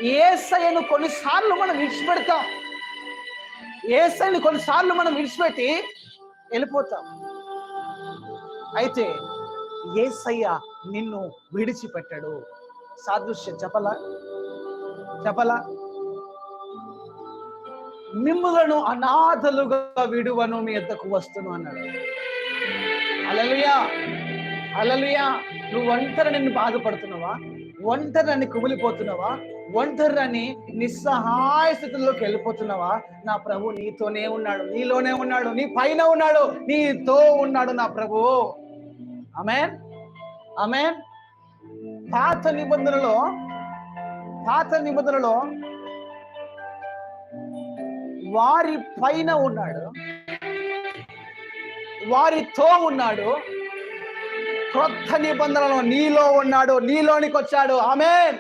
యేసయ్యను కొన్నిసార్లు మనం విడిచిపెడతాం. యేసయ్యను కొన్నిసార్లు మనం విడిచిపెట్టి వెళ్ళిపోతాం. అయితే యేసయ్య నిన్ను విడిచిపెట్టాడు. సాదృశ్యం చెప్పలా మిమ్ములను అనాథలుగా విడువను మీ యొద్దకు వస్తును అన్నాడు. హల్లెలూయా, హల్లెలూయా. నువ్వు ఒంటరిని బాధపడుతున్నావా? ఒంటరిని కుమిలిపోతున్నావా? ఒంటరిని నిస్సహాయ స్థితిలోకి వెళ్ళిపోతున్నావా? నా ప్రభు నీతోనే ఉన్నాడు, నీలోనే ఉన్నాడు, నీ పైన ఉన్నాడు, నీతో ఉన్నాడు నా ప్రభు. ఆమేన్, ఆమేన్. పాత నిబంధనలో వారి పైన ఉన్నాడు, వారితో ఉన్నాడు. క్రొత్త నిబంధనలో నీలో ఉన్నాడు, నీలోనికి వచ్చాడు. ఆమేన్.